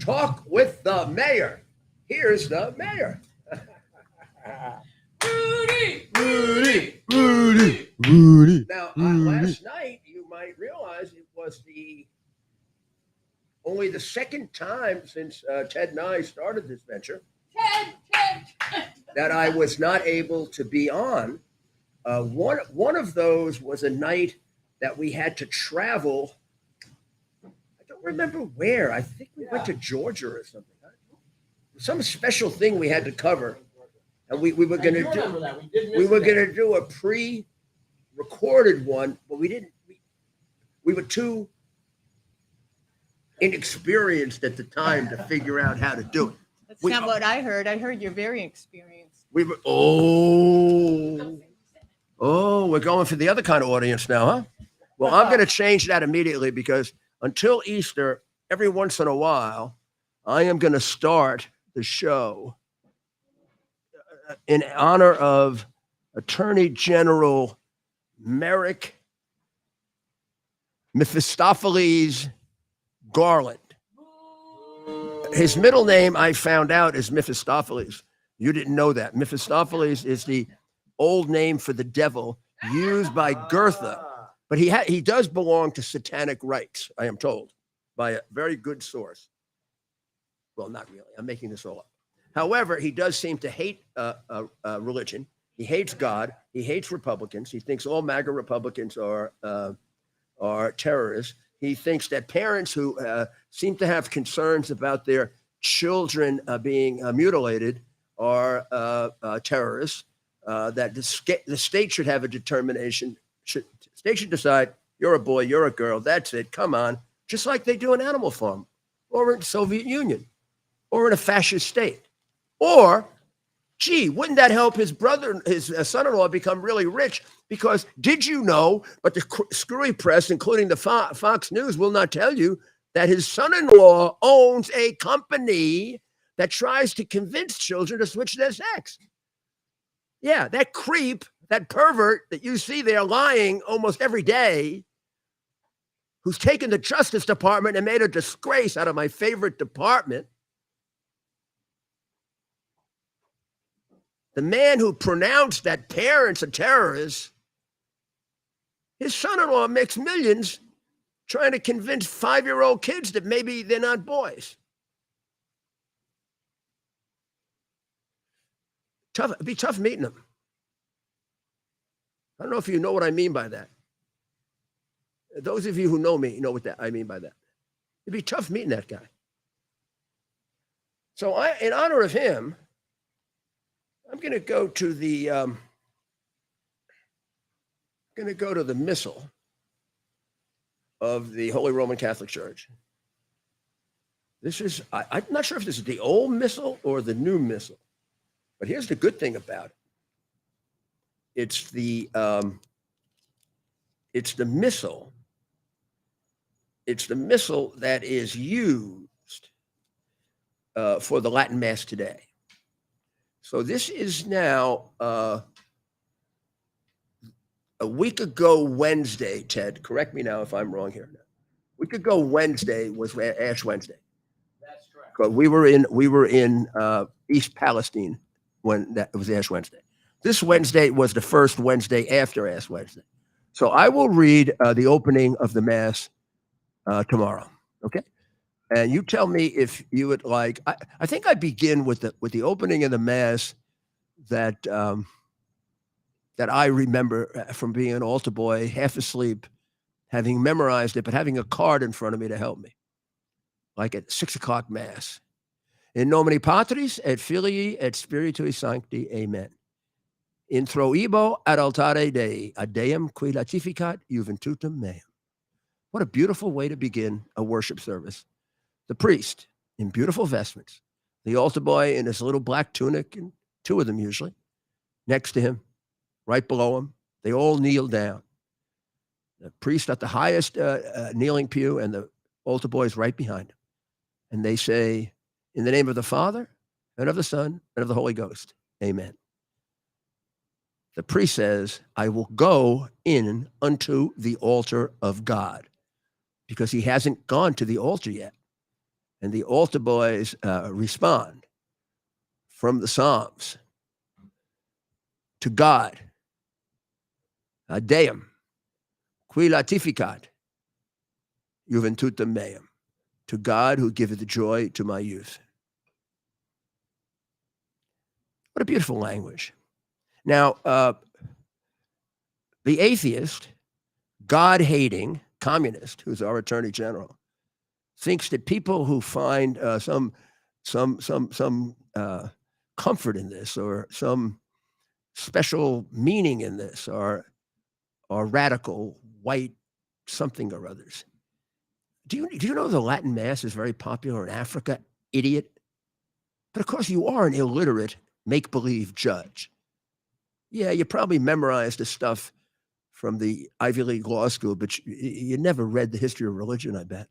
Talk with the mayor. Here's the mayor. Rudy. Now, last night, you might realize it was only the second time since Ted and I started this venture that I was not able to be on. One of those was a night that we had to travel. I don't remember where. I think we went to Georgia or something. Some special thing we had to cover, and we were going to do a pre-recorded one, but we didn't. We were too inexperienced at the time to figure out how to do it. That's not what I heard. I heard you're very experienced. We were we're going for the other kind of audience now, huh? Well, I'm going to change that immediately because until Easter, every once in a while, I am going to start the show in honor of Attorney General Merrick Mephistopheles Garland. His middle name, I found out, is Mephistopheles. You didn't know that. Mephistopheles is the old name for the devil used by Goethe, but he does belong to satanic rites, I am told, by a very good source. Well, not really. I'm making this all up. However, he does seem to hate religion. He hates God. He hates Republicans. He thinks all MAGA Republicans are terrorists. He thinks that parents who seem to have concerns about their children being mutilated are terrorists. That the state should have a determination. State should decide, you're a boy, you're a girl, that's it, come on. Just like they do in Animal Farm or in the Soviet Union or in a fascist state. Or, gee, wouldn't that help his son-in-law become really rich? Because did you know, but the screwy press, including the Fox News, will not tell you that his son-in-law owns a company that tries to convince children to switch their sex. Yeah, that creep, that pervert that you see there lying almost every day, who's taken the Justice Department and made a disgrace out of my favorite department. The man who pronounced that parents are terrorists, his son-in-law makes millions trying to convince 5-year-old kids that maybe they're not boys. It'd be tough meeting him. I don't know if you know what I mean by that. Those of you who know me know what I mean by that. It'd be tough meeting that guy. So in honor of him, I'm going to go to the missal of the Holy Roman Catholic Church. This is, I'm not sure if this is the old missal or the new missal, but here's the good thing about it. It's the missal. It's the missal that is used for the Latin Mass today. So this is now a week ago Wednesday, Ted. Correct me now if I'm wrong here. A week ago Wednesday was Ash Wednesday. That's correct. Because we were in East Palestine when that was Ash Wednesday. This Wednesday was the first Wednesday after Ash Wednesday. So I will read the opening of the Mass tomorrow. Okay. And you tell me if you would like. I think I begin with the opening of the Mass that I remember from being an altar boy, half asleep, having memorized it, but having a card in front of me to help me, like at 6:00 Mass. In nomine Patris et Filii et Spiritui Sancti. Amen. In troibo ad altare Dei, ad Deum qui latificat juventutem meam. What a beautiful way to begin a worship service. The priest in beautiful vestments, the altar boy in his little black tunic, and two of them usually, next to him, right below him. They all kneel down. The priest at the highest kneeling pew and the altar boy is right behind him. And they say, in the name of the Father and of the Son and of the Holy Ghost, amen. The priest says, I will go in unto the altar of God, because he hasn't gone to the altar yet. And the altar boys respond from the Psalms to God. Deum, qui latificat, juventutem meum. To God who giveth joy to my youth. What a beautiful language. Now, the atheist, God-hating communist, who's our attorney general, thinks that people who find some comfort in this or some special meaning in this are radical white something or others. Do you know the Latin Mass is very popular in Africa, idiot? But of course you are an illiterate make-believe judge. Yeah, you probably memorized the stuff from the Ivy League law school, but you never read the history of religion, I bet.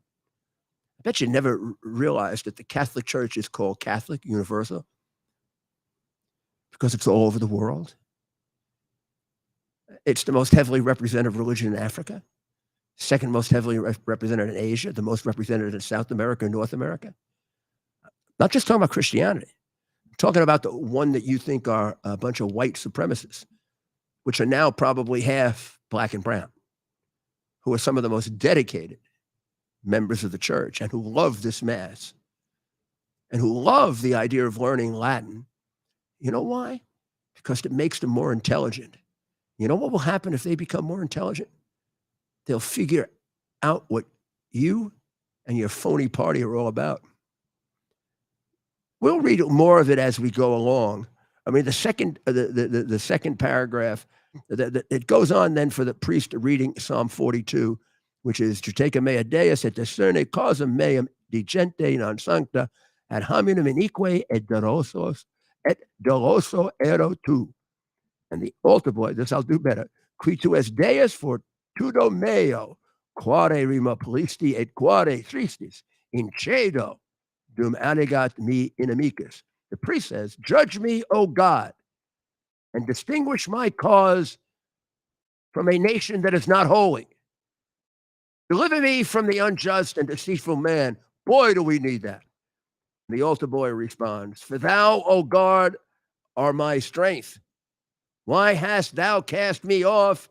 I bet you never realized that the Catholic Church is called Catholic, universal, because it's all over the world. It's the most heavily represented religion in Africa, second most heavily represented in Asia, the most represented in South America and North America. Not just talking about Christianity. I'm talking about the one that you think are a bunch of white supremacists, which are now probably half black and brown, who are some of the most dedicated members of the church and who love this Mass and who love the idea of learning Latin. You know why? Because it makes them more intelligent. You know what will happen if they become more intelligent? They'll figure out what you and your phony party are all about. We'll read more of it as we go along. I mean, the second paragraph, it goes on then for the priest reading Psalm 42, which is, Juteca mea Deus et discerne causam meam digente non sancta, ad hominem inique et doloso ero tu. And the altar boy, this I'll do better, qui tu es Deus fortudo meo, quare rima polisti et quare tristis, in cedo dum anegat me inimicus. The priest says, judge me, O God, and distinguish my cause from a nation that is not holy. Deliver me from the unjust and deceitful man. Boy, do we need that. And the altar boy responds, for thou, O God, are my strength. Why hast thou cast me off?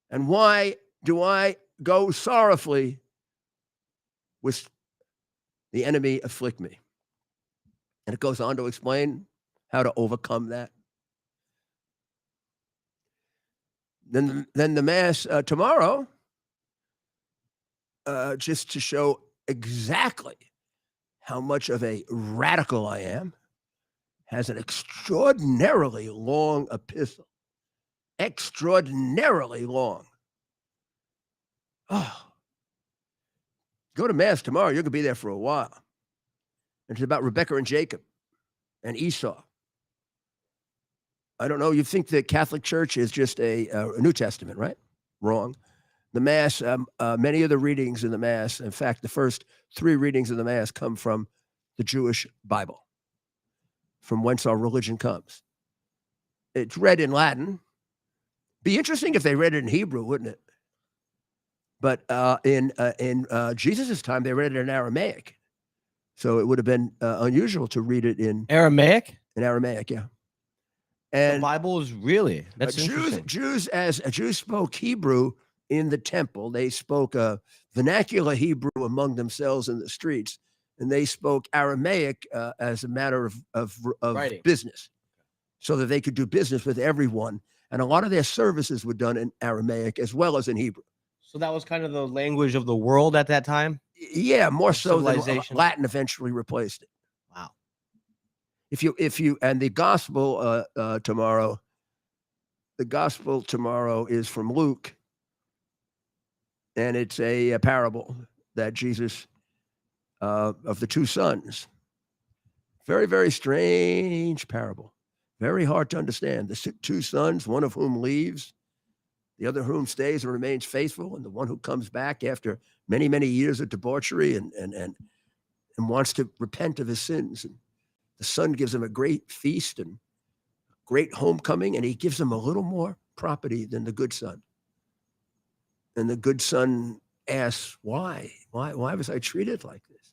And why do I go sorrowfully with the enemy afflict me? And it goes on to explain how to overcome that. Then the Mass tomorrow, just to show exactly how much of a radical I am, has an extraordinarily long epistle. Extraordinarily long. Oh, go to Mass tomorrow. You're going to be there for a while. It's about Rebecca and Jacob and Esau. I don't know. You think the Catholic Church is just a New Testament, right? Wrong. The Mass, many of the readings in the Mass, in fact, the first 3 readings of the Mass come from the Jewish Bible, from whence our religion comes. It's read in Latin. Be interesting if they read it in Hebrew, wouldn't it? But in Jesus' time, they read it in Aramaic. So it would have been unusual to read it in Aramaic? In Aramaic, yeah. The And Bible is really, that's interesting. Jews spoke Hebrew in the temple. They spoke vernacular Hebrew among themselves in the streets, and they spoke Aramaic as a matter of business, so that they could do business with everyone. And a lot of their services were done in Aramaic as well as in Hebrew. So that was kind of the language of the world at that time? Yeah, more so than Civilization. Latin eventually replaced it. Wow. If you and the gospel tomorrow, the gospel tomorrow is from Luke, and it's a parable that Jesus of the 2 sons. Very, very strange parable. Very hard to understand. The 2 sons, one of whom leaves, the other whom stays and remains faithful, and the one who comes back after many, many years of debauchery and wants to repent of his sins. And the son gives him a great feast and great homecoming, and he gives him a little more property than the good son. And the good son asks, why? Why was I treated like this?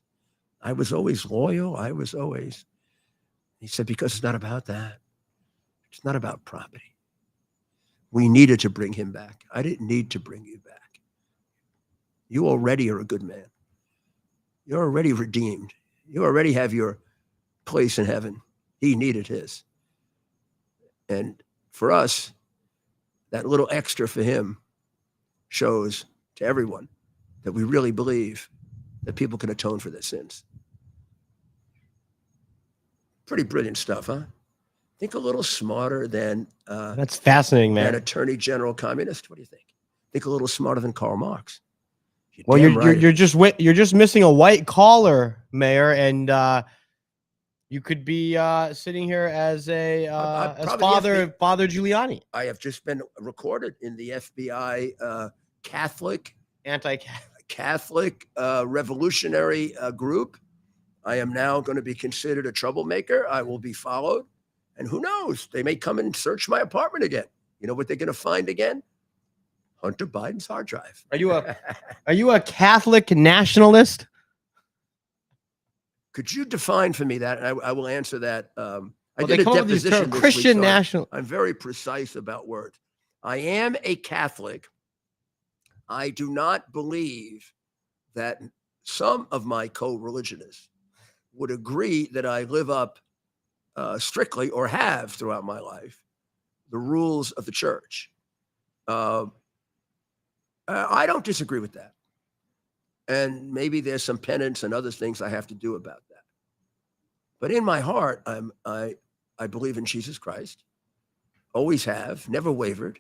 I was always loyal. He said, because it's not about that. It's not about property. We needed to bring him back. I didn't need to bring you back. You already are a good man. You're already redeemed. You already have your place in heaven. He needed his. And for us, that little extra for him shows to everyone that we really believe that people can atone for their sins. Pretty brilliant stuff, huh? Think a little smarter than That's fascinating, an man. attorney general communist. What do you think? Think a little smarter than Karl Marx. Well, damn you're just missing a white collar, Mayor, and you could be sitting here as as probably Father Giuliani, I have just been recorded in the FBI Catholic revolutionary group. I am now going to be considered a troublemaker. I will be followed. And who knows? They may come and search my apartment again. You know what they're going to find again? Hunter Biden's hard drive. Are you a Catholic nationalist? Could you define for me that? And I will answer that. I Well, did they a call it these deposition this Christian week, so national. I'm very precise about words. I am a Catholic. I do not believe that some of my co-religionists would agree that I live up strictly, or have throughout my life, the rules of the church. I don't disagree with that. And maybe there's some penance and other things I have to do about that. But in my heart, I believe in Jesus Christ. Always have, never wavered.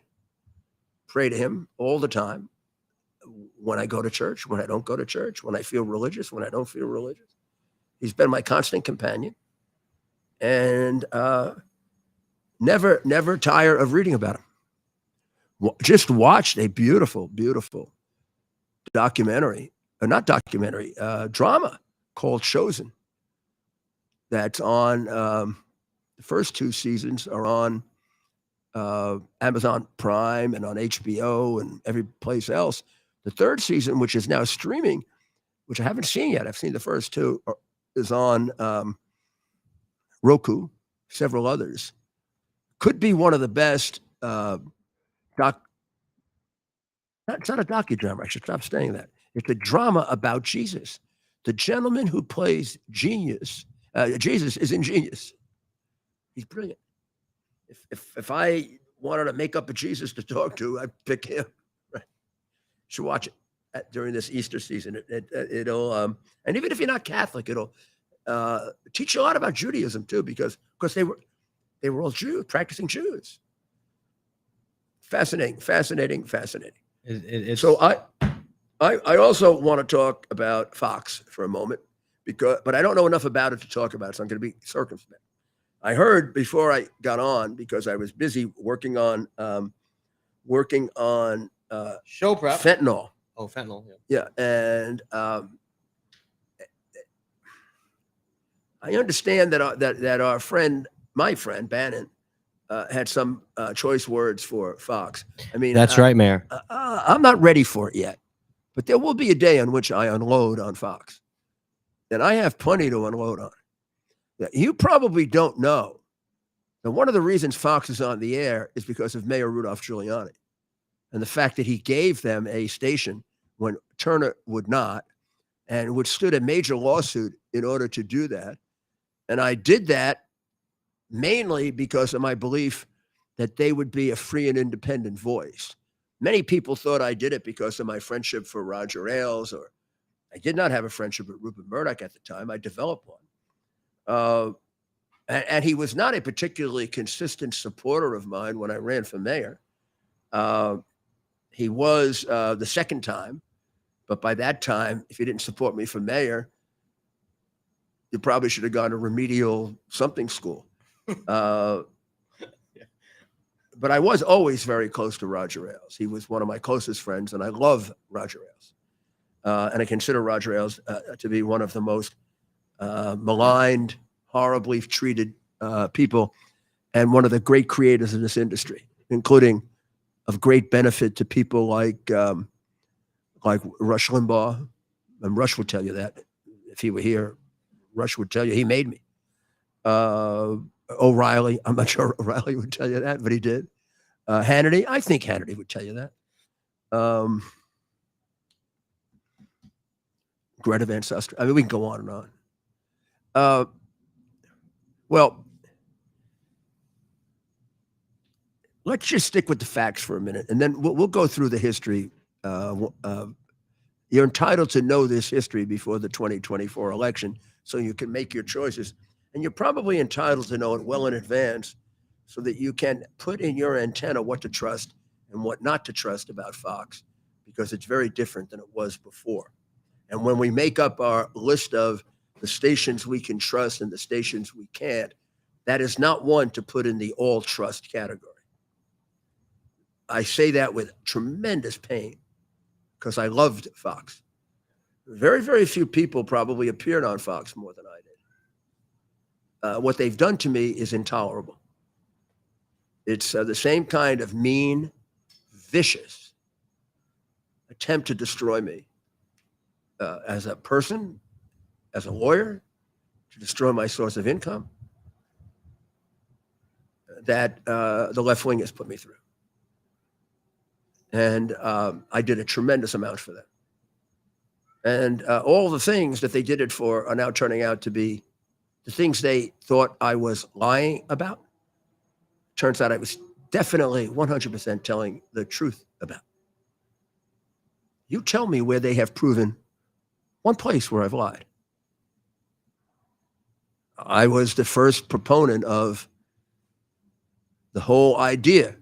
Pray to him all the time. When I go to church, when I don't go to church, when I feel religious, when I don't feel religious. He's been my constant companion. And never tire of reading about him. Just watched a beautiful documentary, drama called Chosen. That's on, the first two seasons are on Amazon Prime and on HBO and every place else. The third season, which is now streaming, which I haven't seen yet, I've seen the first two, is on Roku, several others. Could be one of the best it's not a docudrama. I should stop saying that. It's a drama about Jesus. The gentleman who plays Jesus is ingenious. He's brilliant. If I wanted to make up a Jesus to talk to, I'd pick him. Right? Should watch it during this Easter season. It'll and even if you're not Catholic, it'll teach you a lot about Judaism too, because they were all Jews, practicing Jews. Fascinating. So I also want to talk about Fox for a moment, but I don't know enough about it to talk about it, so I'm going to be circumspect. I heard before I got on, because I was busy working on Show prep. fentanyl. Oh, fentanyl. Yeah, and I understand that our friend, my friend Bannon, had some choice words for Fox. I mean, That's right, Mayor. I'm not ready for it yet, but there will be a day on which I unload on Fox, and I have plenty to unload on. You probably don't know that one of the reasons Fox is on the air is because of Mayor Rudy Giuliani, and the fact that he gave them a station when Turner would not, and withstood a major lawsuit in order to do that. And I did that mainly because of my belief that they would be a free and independent voice. Many people thought I did it because of my friendship for Roger Ailes, or I did not have a friendship with Rupert Murdoch at the time. I developed one. And he was not a particularly consistent supporter of mine when I ran for mayor. He was the second time, but by that time, if you didn't support me for mayor, you probably should have gone to remedial something school. But I was always very close to Roger Ailes. He was one of my closest friends, and I love Roger Ailes. And I consider Roger Ailes to be one of the most maligned, horribly treated people, and one of the great creators in this industry, including of great benefit to people like Rush Limbaugh. And Rush would tell you that if he were here. Rush would tell you he made me. O'Reilly, I'm not sure O'Reilly would tell you that, but he did. Hannity, I think Hannity would tell you that. Greta Van Susteren. I mean, we can go on and on. Well, let's just stick with the facts for a minute, and then we'll go through the history. You're entitled to know this history before the 2024 election so you can make your choices. And you're probably entitled to know it well in advance so that you can put in your antenna what to trust and what not to trust about Fox, because it's very different than it was before. And when we make up our list of the stations we can trust and the stations we can't, that is not one to put in the all trust category. I say that with tremendous pain because I loved Fox. Very, very few people probably appeared on Fox more than I did. What they've done to me is intolerable. It's the same kind of mean, vicious attempt to destroy me as a person, as a lawyer, to destroy my source of income that the left wing has put me through. And I did a tremendous amount for them. And all the things that they did it for are now turning out to be the things they thought I was lying about. Turns out I was definitely 100% telling the truth about. You tell me where they have proven one place where I've lied. I was the first proponent of the whole idea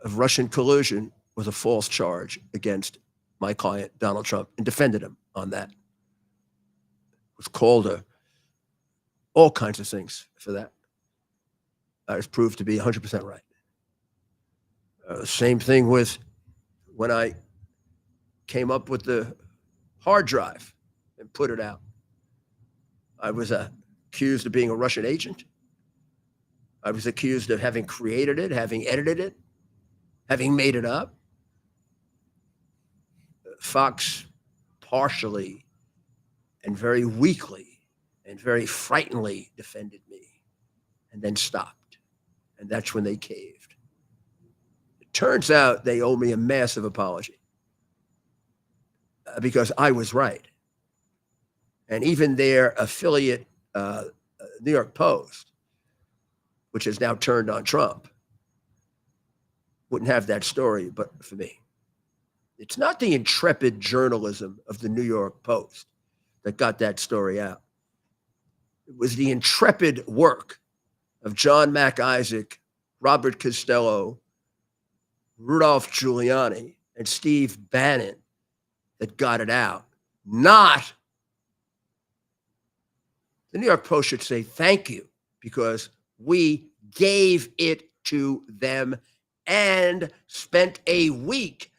of Russian collusion was a false charge against my client, Donald Trump, and defended him on that. Was called all kinds of things for that. I was proved to be 100% right. Same thing with when I came up with the hard drive and put it out. I was accused of being a Russian agent. I was accused of having created it, having edited it, having made it up. Fox partially and very weakly and very frighteningly defended me and then stopped. And that's when they caved. It turns out they owe me a massive apology because I was right. And even their affiliate, New York Post, which has now turned on Trump, wouldn't have that story but for me. It's not the intrepid journalism of the New York Post that got that story out. It was the intrepid work of John Mac Isaac, Robert Costello, Rudolph Giuliani, and Steve Bannon that got it out. Not the New York Post should say thank you because we gave it to them and spent a week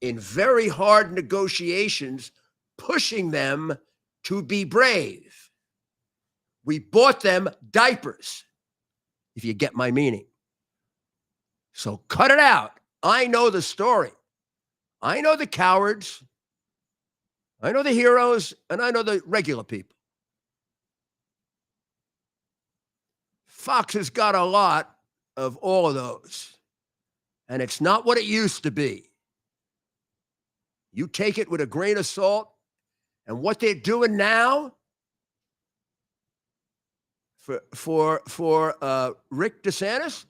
in very hard negotiations, pushing them to be brave. We bought them diapers, if you get my meaning. So cut it out. I know the story. I know the cowards. I know the heroes, and I know the regular people. Fox has got a lot of all of those, and it's not what it used to be. You take it with a grain of salt, and what they're doing now for Rick DeSantis,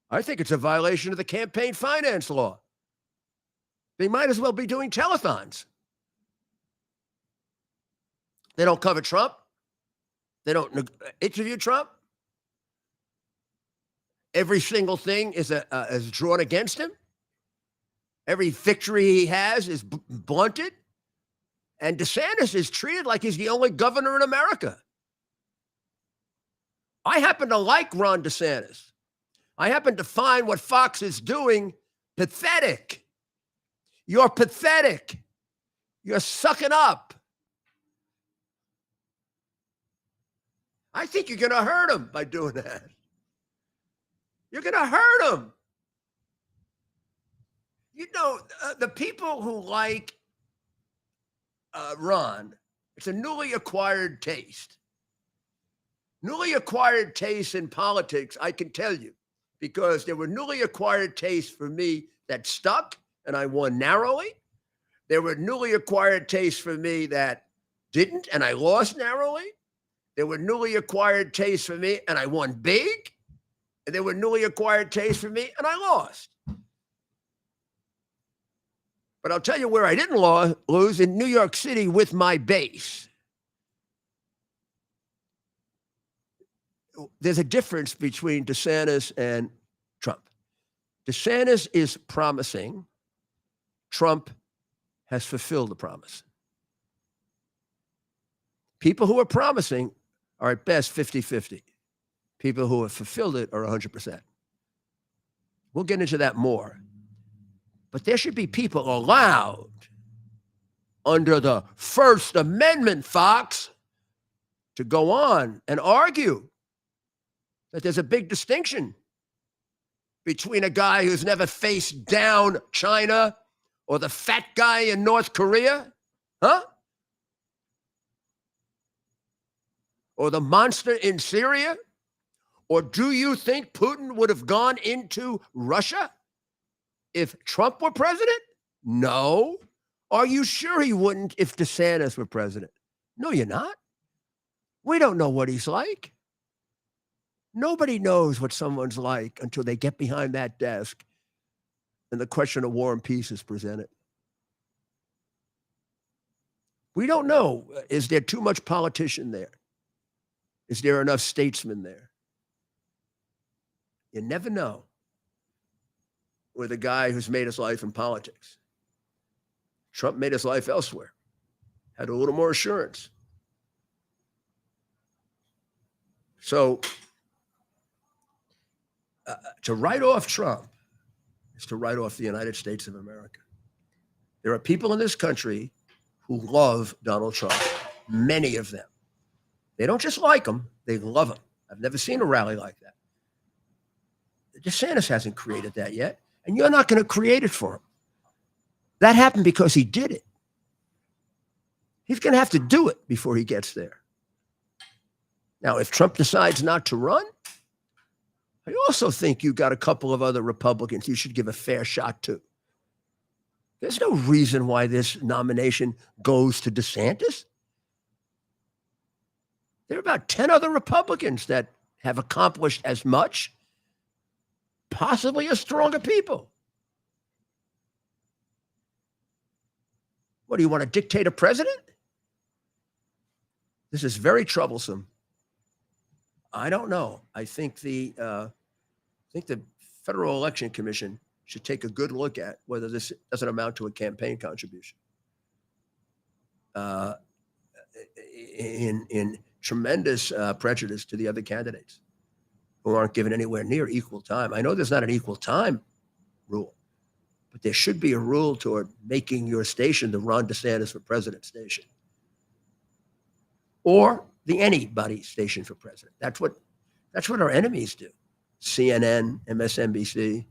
I think it's a violation of the campaign finance law. They might as well be doing telethons. They don't cover Trump. They don't interview Trump. Every single thing is drawn against him. Every victory he has is blunted. And DeSantis is treated like he's the only governor in America. I happen to like Ron DeSantis. I happen to find what Fox is doing pathetic. You're pathetic. You're sucking up. I think you're going to hurt him by doing that. You're going to hurt him. You know, the people who like Ron, it's a newly acquired taste. Newly acquired tastes in politics, I can tell you, because there were newly acquired tastes for me that stuck and I won narrowly. There were newly acquired tastes for me that didn't and I lost narrowly. There were newly acquired tastes for me and I won big. And there were newly acquired tastes for me and I lost. But I'll tell you where I didn't lose, in New York City with my base. There's a difference between DeSantis and Trump. DeSantis is promising. Trump has fulfilled the promise. People who are promising are at best 50-50. People who have fulfilled it are 100%. We'll get into that more. But there should be people allowed under the First Amendment, Fox, to go on and argue that there's a big distinction between a guy who's never faced down China or the fat guy in North Korea, huh? Or the monster in Syria? Or do you think Putin would have gone into Russia if Trump were president? No. Are you sure he wouldn't if DeSantis were president? No, you're not. We don't know what he's like. Nobody knows what someone's like until they get behind that desk and the question of war and peace is presented. We don't know. Is there too much politician there? Is there enough statesman there? You never know with a guy who's made his life in politics. Trump made his life elsewhere, had a little more assurance. So to write off Trump is to write off the United States of America. There are people in this country who love Donald Trump, many of them. They don't just like him, they love him. I've never seen a rally like that. DeSantis hasn't created that yet, and you're not going to create it for him. That happened because he did it. He's going to have to do it before he gets there. Now, if Trump decides not to run, I also think you got a couple of other Republicans you should give a fair shot to. There's no reason why this nomination goes to DeSantis. There are about 10 other Republicans that have accomplished as much, possibly as stronger people. What, do you want to dictate a president? This is very troublesome. I don't know. I think the Federal Election Commission should take a good look at whether this doesn't amount to a campaign contribution. In tremendous prejudice to the other candidates who aren't given anywhere near equal time. I know there's not an equal time rule, but there should be a rule toward making your station the Ron DeSantis for president station, or the anybody station for president. That's what our enemies do. CNN, MSNBC.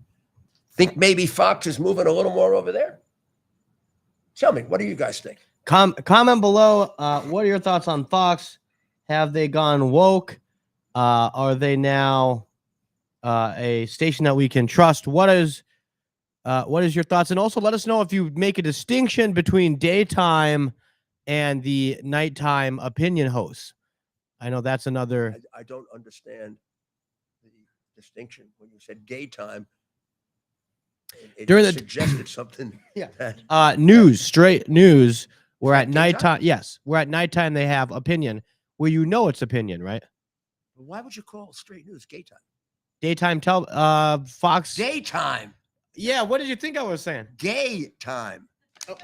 Think maybe Fox is moving a little more over there? Tell me, what do you guys think? Comment below. What are your thoughts on Fox? Have they gone woke? Are they now a station that we can trust? What is your thoughts? And also let us know if you make a distinction between daytime and the nighttime opinion hosts. I know that's another. I don't understand the distinction when you said daytime. It During the suggested something. Yeah. That, News, straight news. We're at Daytime? nighttime. Yes, we're at nighttime. They have opinion where you know it's opinion, right? why would you call straight news gay time? Daytime Fox. Daytime. Yeah, what did you think I was saying? Gay time. Oh.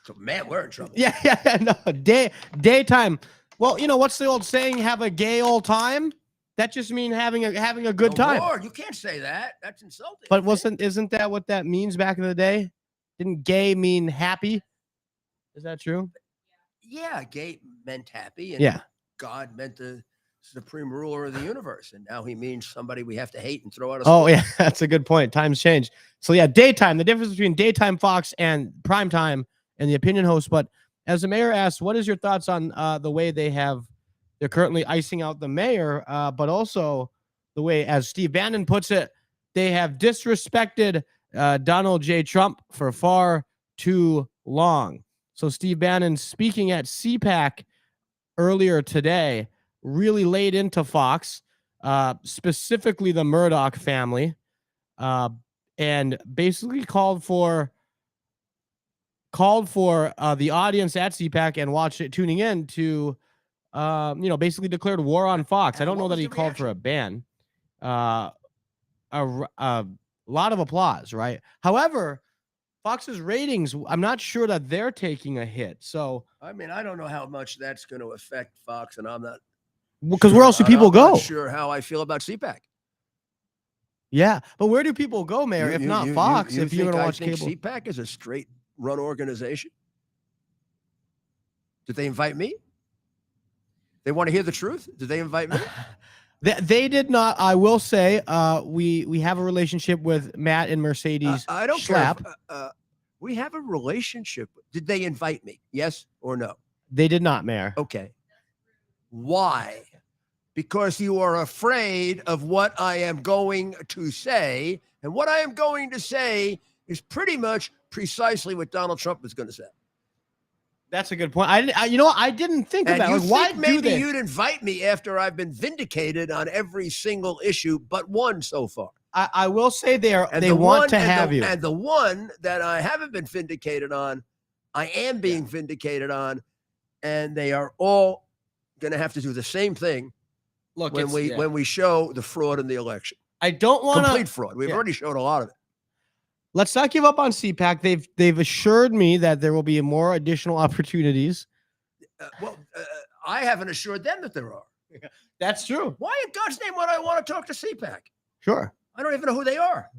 So man, we're in trouble. Yeah, no, daytime. Well, you know what's the old saying? Have a gay old time. That just means having a good Oh, time. Lord, you can't say that. That's insulting. But isn't that what that means back in the day? Didn't gay mean happy? Is that true? Yeah, gay meant happy, and Yeah. God meant the supreme ruler of the universe, and now he means somebody we have to hate and throw out of Oh, school. yeah, that's a good point. Times change. So yeah, daytime. The difference between daytime Fox and primetime and the opinion host. But as the mayor asked, what is your thoughts on the way they're currently icing out the mayor, but also the way, as Steve Bannon puts it, they have disrespected Donald J. Trump for far too long. So Steve Bannon, speaking at CPAC earlier today, really laid into Fox, specifically the Murdoch family, and basically called for the audience at CPAC and tuning in to basically declared war on Fox. I don't know that he called for a ban. A lot of applause, right? However, Fox's ratings, I'm not sure that they're taking a hit. So, I mean, I don't know how much that's going to affect Fox, and I'm not. Because where else do people I'm go? not sure how I feel about CPAC. Yeah, but where do people go, Mayor? If not Fox, if you're going to watch think cable. CPAC is a straight run organization. Did they invite me? They want to hear the truth? Did they invite me? They did not. I will say, we have a relationship with Matt and Mercedes. I don't Schlapp. care. We have a relationship. Did they invite me? Yes or no? They did not, Mayor. Okay. Why? Because you are afraid of what I am going to say. And what I am going to say is pretty much precisely what Donald Trump is going to say. That's a good point. I didn't think And about you it. Like, why think maybe do they? you'd invite me after I've been vindicated on every single issue but one so far. I will say they And want to have you. And the one that I haven't been vindicated on, I am being vindicated on, and they are all going to have to do the same thing. Look, when we show the fraud in the election. I don't want Complete fraud. We've already showed a lot of it. Let's not give up on CPAC. They've assured me that there will be more additional opportunities. I haven't assured them that there are. That's true. Why in God's name would I want to talk to CPAC? Sure. I don't even know who they are.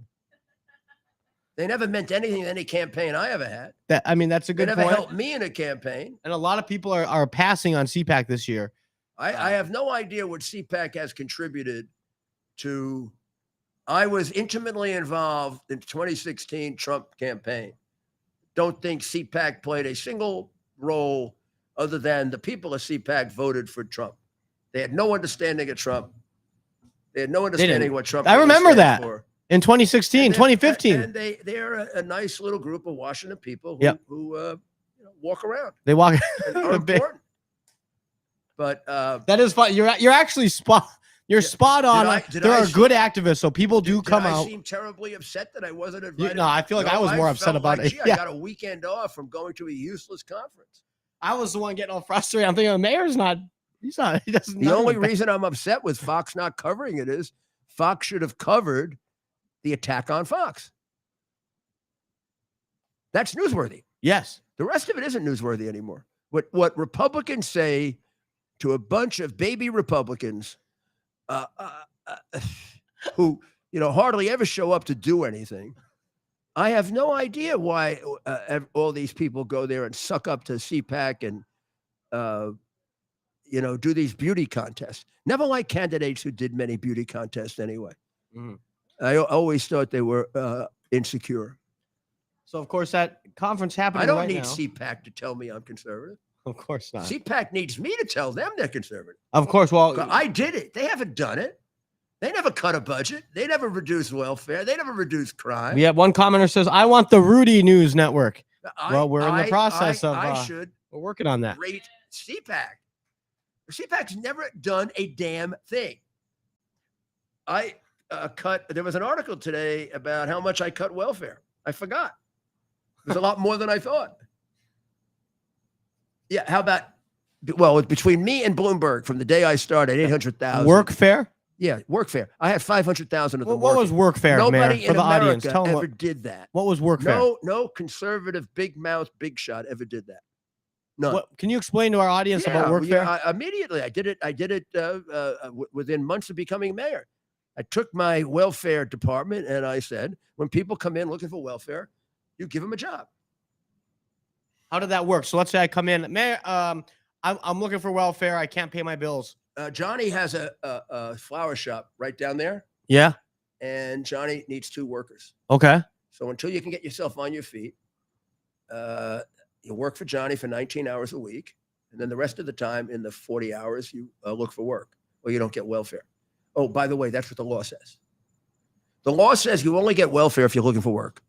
They never meant anything in any campaign I ever had. That's a good They point. never helped me in a campaign. And a lot of people are passing on CPAC this year. I have no idea what CPAC has contributed to. I was intimately involved in the 2016 Trump campaign. Don't think CPAC played a single role other than the people of CPAC voted for Trump. They had no understanding of Trump. They had no understanding of what Trump. I remember that for. in 2016, 2015. And they're a nice little group of Washington people who walk around. They walk and are important. But that is fun. You're actually spot. You're spot on. There are good activists, so people do come out. I seem terribly upset that I wasn't invited. No, I feel like I was more upset about it. I got a weekend off from going to a useless conference. I was the one getting all frustrated. I'm thinking the mayor's not. He's not. He doesn't. The only reason I'm upset with Fox not covering it is Fox should have covered the attack on Fox. That's newsworthy. Yes. The rest of it isn't newsworthy anymore. What Republicans say to a bunch of baby Republicans who hardly ever show up to do anything. I have no idea why all these people go there and suck up to CPAC and do these beauty contests. Never liked candidates who did many beauty contests anyway. Mm-hmm. I always thought they were insecure. So of course that conference happening. I don't right need now. CPAC to tell me I'm conservative. Of course not. CPAC needs me to tell them they're conservative. Of course. Well, I did it. They haven't done it. They never cut a budget. They never reduced welfare. They never reduced crime. Yeah. One commenter says, "I want the Rudy News Network." Well, we're in the process of. We're working on that. Rate CPAC. CPAC's never done a damn thing. I there was an article today about how much I cut welfare. I forgot. It was a lot more than I thought. Yeah, how about, between me and Bloomberg from the day I started, 800,000. Workfare? Yeah, workfare. I had 500,000 of them. What was workfare, Nobody Mayor, in for the America audience? Tell them ever did that. What was workfare? No conservative, big mouth, big shot ever did that. None. Can you explain to our audience about workfare? Yeah, immediately. I did it within months of becoming mayor. I took my welfare department and I said, when people come in looking for welfare, you give them a job. How did that work? So let's say I come in, Mayor, I'm looking for welfare. I can't pay my bills. Johnny has a flower shop right down there. Yeah. And Johnny needs 2 workers. Okay. So until you can get yourself on your feet, You work for Johnny for 19 hours a week, and then the rest of the time in the 40 hours, you look for work, or you don't get welfare. Oh, by the way, that's what the law says. The law says you only get welfare if you're looking for work.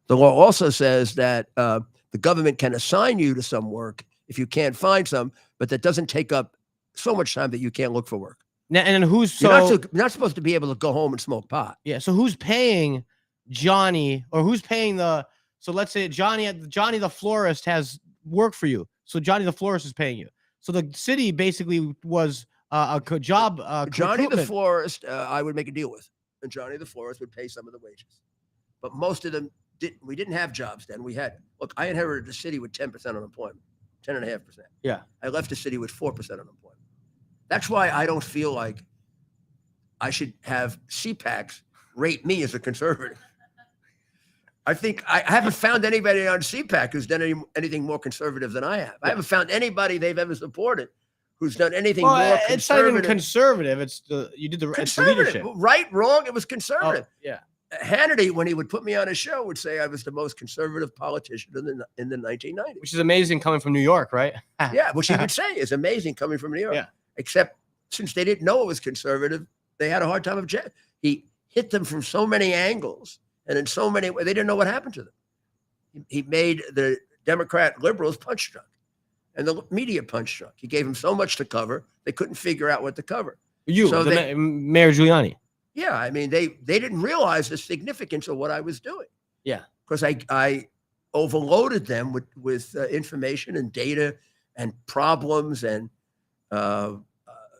The law also says that the government can assign you to some work if you can't find some, but that doesn't take up so much time that you can't look for work. Now, and then who's You're not supposed to be able to go home and smoke pot. yeah? So who's paying Johnny, or who's paying the? So let's say Johnny the florist has work for you. So Johnny the florist is paying you. So the city basically was job. Johnny the recruitment. florist, I would make a deal with, and Johnny the florist would pay some of the wages, but most of them didn't. We didn't have jobs then. I inherited the city with 10% unemployment, 10.5%. Yeah. I left the city with 4% unemployment. That's why I don't feel like I should have CPACs rate me as a conservative. I think I haven't found anybody on CPAC who's done anything more conservative than I have. I haven't found anybody they've ever supported who's done anything more conservative. It's not even conservative. It's you did the it's Conservative. leadership. Right, wrong, it was Oh, conservative. yeah. Hannity, when he would put me on his show, would say I was the most conservative politician in the 1990s. Which is amazing coming from New York, right? Yeah, which he would say is amazing coming from New York. Yeah. Except since they didn't know it was conservative, they had a hard time objecting. He hit them from so many angles and in so many ways, they didn't know what happened to them. He made the Democrat liberals punch drunk and the media punch drunk. He gave them so much to cover, they couldn't figure out what to cover. So Mayor Giuliani. Yeah, I mean, they didn't realize the significance of what I was doing. Yeah. Because I overloaded them with information and data and problems and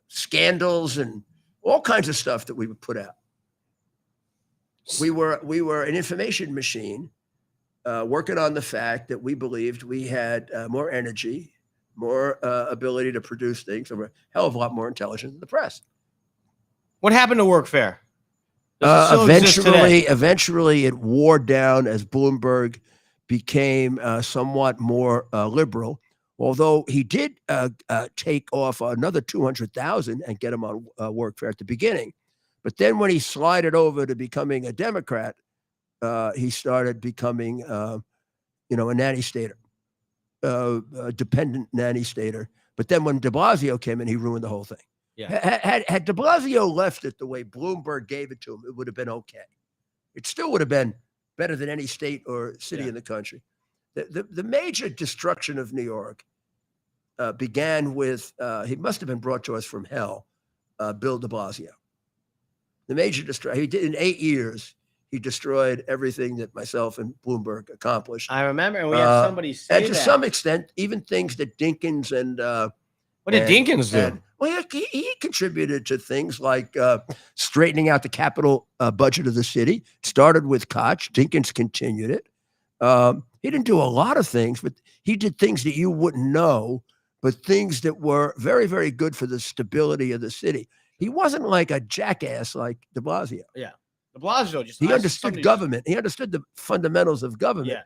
scandals and all kinds of stuff that we would put out. We were an information machine working on the fact that we believed we had more energy, more ability to produce things, or a hell of a lot more intelligence than the press. What happened to workfare? Does it still exist today? Eventually, it wore down as Bloomberg became somewhat more liberal. Although he did take off another 200,000 and get him on workfare at the beginning, but then when he slided over to becoming a Democrat, he started becoming, a nanny stater, a dependent nanny stater. But then when de Blasio came in, he ruined the whole thing. Yeah. Had de Blasio left it the way Bloomberg gave it to him, it would have been okay. It still would have been better than any state or city in the country. The major destruction of New York began with, he must have been brought to us from hell, Bill de Blasio. The major destruction, he did in 8 years, he destroyed everything that myself and Bloomberg accomplished. I remember, and we had somebody say and to some extent, even things that Dinkins and what did Dinkins do? Well, he contributed to things like straightening out the capital budget of the city. Started with Koch. Dinkins continued it. He didn't do a lot of things, but he did things that you wouldn't know, but things that were very, very good for the stability of the city. He wasn't like a jackass like de Blasio. Yeah. De Blasio just He understood government. He understood the fundamentals of government. Yeah.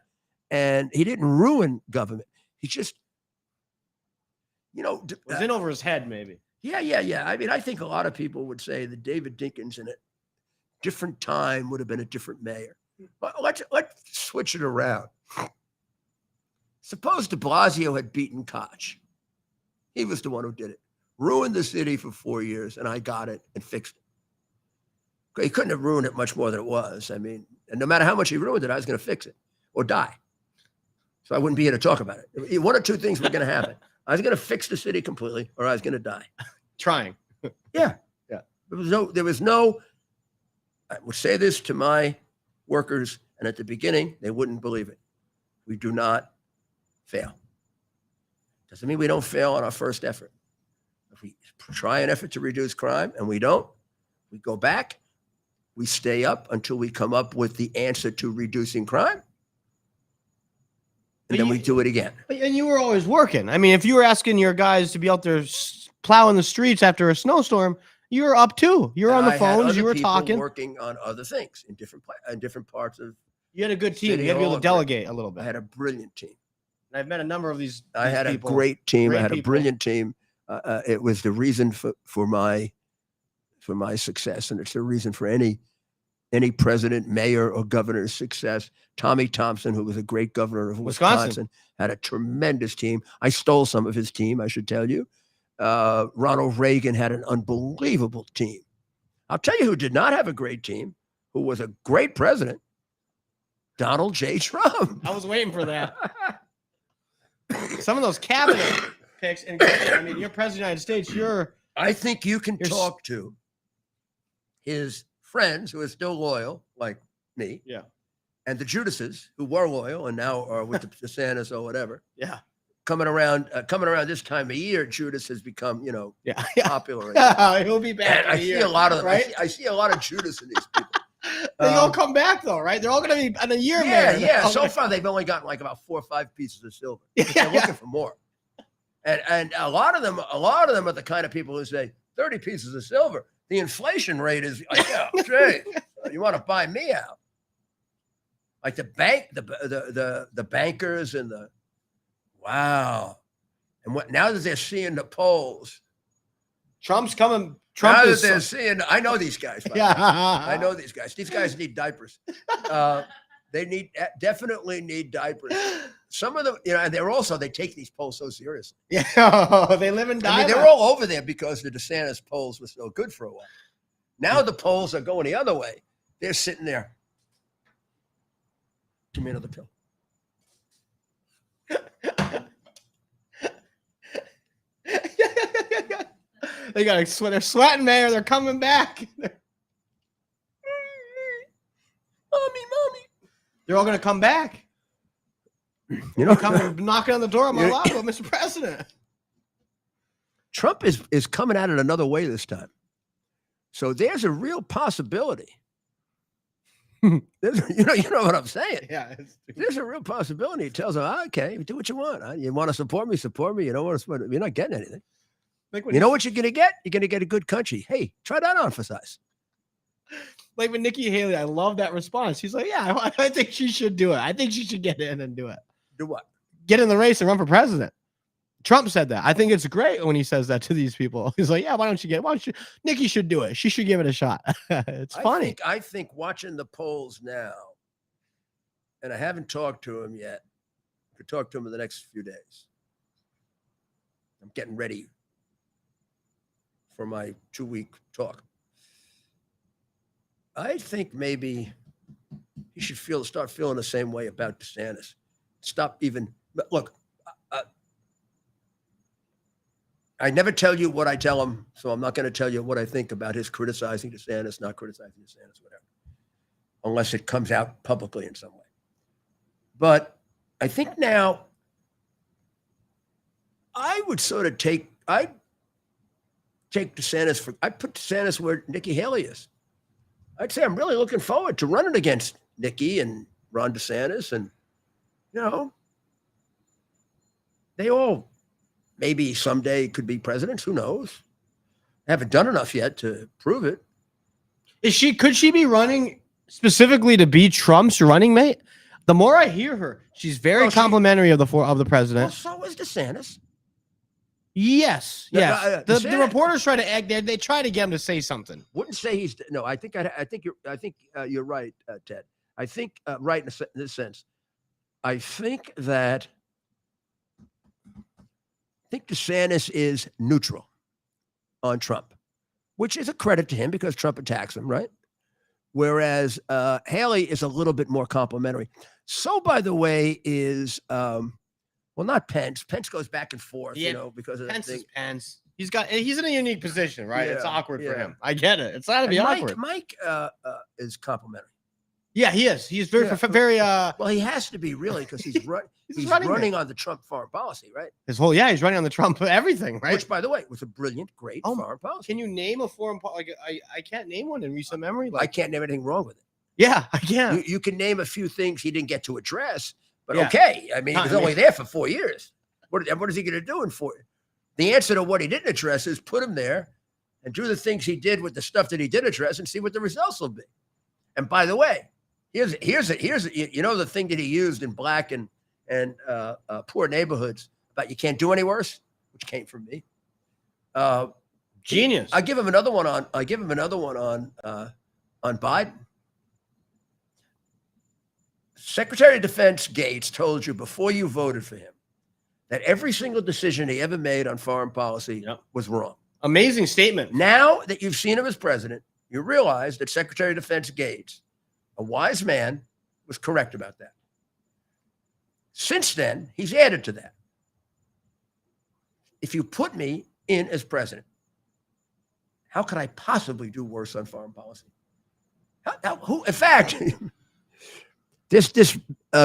And he didn't ruin government. He just, was in over his head, maybe. Yeah. I mean, I think a lot of people would say that David Dinkins in a different time would have been a different mayor. But let's switch it around. Suppose de Blasio had beaten Koch. He was the one who did it. Ruined the city for 4 years, and I got it and fixed it. He couldn't have ruined it much more than it was. I mean, and no matter how much he ruined it, I was going to fix it or die. So I wouldn't be here to talk about it. One or two things were going to happen. I was going to fix the city completely, or I was going to die. Trying. Yeah. There was no. I would say this to my workers, and at the beginning, they wouldn't believe it. We do not fail. Doesn't mean we don't fail on our first effort. If we try an effort to reduce crime and we don't, we go back, we stay up until we come up with the answer to reducing crime. And then we do it again. And you were always working. I mean, if you were asking your guys to be out there plowing the streets after a snowstorm, you were up too. You were on the phones. You were talking, working on other things in different parts of. You had a good team. You had to be able to delegate a little bit. I had a brilliant team. I've met a number of these. I had people. A great team. I had a brilliant team. It was the reason for my success, and it's the reason for any any president, mayor, or governor's success. Tommy Thompson, who was a great governor of Wisconsin, had a tremendous team. I stole some of his team, I should tell you. Ronald Reagan had an unbelievable team. I'll tell you who did not have a great team, who was a great president, Donald J. Trump. I was waiting for that. Some of those cabinet picks, and I mean, you're president of the United States. I think you can talk to his friends who are still loyal, like me. Yeah. And the Judases who were loyal and now are with the DeSantis or whatever. Yeah. Coming around this time of year, Judas has become, popular. Yeah, he'll be back. And I see a lot of right? I see a lot of Judas in these people. They all come back though, right? They're all going to be in a year. Yeah. So far, they've only gotten like about 4 or 5 pieces of silver. They're looking for more. And a lot of them are the kind of people who say 30 pieces of silver. The inflation rate is Jay, you want to buy me out? Like the bankers and wow. And now that they're seeing the polls, Trump's coming. I know these guys. I know these guys. These guys need diapers. They definitely need diapers. Some of them, and they take these polls so seriously. Yeah, they live and die. I mean, they're all over there because the DeSantis polls were so good for a while. Now the polls are going the other way. They're sitting there. Give me another pill. They got to sweat. They're sweating, Mayor. They're coming back. Mommy. They're all going to come back. Coming knocking on the door of my lap, Mr. President. Trump is coming at it another way this time. So there's a real possibility. You know what I'm saying? Yeah. There's a real possibility. He tells them, okay, do what you want. You want to support me, support me. You don't want to support me. You're not getting anything. You know what you're going to get? You're going to get a good country. Hey, try that on for size. Like with Nikki Haley, I love that response. She's like, yeah, I think she should do it. I think she should get in and do it. Do what? Get in the race and run for president. Trump said that. I think it's great when he says that to these people. He's like, yeah, Nikki should do it. She should give it a shot. It's funny. I think watching the polls now, and I haven't talked to him yet. I could talk to him in the next few days. I'm getting ready for my 2-week talk. I think maybe he should start feeling the same way about DeSantis. Look, I never tell you what I tell him, so I'm not going to tell you what I think about his criticizing DeSantis, not criticizing DeSantis, whatever, unless it comes out publicly in some way. But I think now I would sort of I'd put DeSantis where Nikki Haley is. I'd say I'm really looking forward to running against Nikki and Ron DeSantis. And, they all maybe someday could be presidents. Who knows? They haven't done enough yet to prove it. Could she be running specifically to be Trump's running mate? The more I hear her, she's very complimentary of the president. Well, so is DeSantis. Yes. The DeSantis, reporters try to act. They try to get him to say something. Wouldn't say he's no. I think you're right, Ted. I think right in this sense. I think DeSantis is neutral on Trump, which is a credit to him because Trump attacks him, right? Whereas Haley is a little bit more complimentary. So, by the way, is not Pence. Pence goes back and forth, because of Pence that thing. Is Pence. He's in a unique position, right? Yeah, it's awkward for him. I get it. It's got to be awkward. Mike is complimentary. Yeah, he is. He's very. Well, he has to be really because he's running on the Trump foreign policy, right? He's running on the Trump everything, right? Which, by the way, was a brilliant, great foreign policy. Can you name a foreign policy? I can't name one in recent memory. I can't name anything wrong with it. Yeah, I can. You can name a few things he didn't get to address, but okay. I mean, he was only there for 4 years. What is he going to do in 4 years? The answer to what he didn't address is put him there and do the things he did with the stuff that he did address and see what the results will be. And by the way, here's the thing that he used in black and poor neighborhoods about you can't do any worse, which came from me. Genius. I give him another one on Biden. Secretary of Defense Gates told you before you voted for him that every single decision he ever made on foreign policy Yep. was wrong. Amazing statement. Now that you've seen him as president, you realize that Secretary of Defense Gates, a wise man, was correct about that. Since then, he's added to that. If you put me in as president, how could I possibly do worse on foreign policy? In fact, this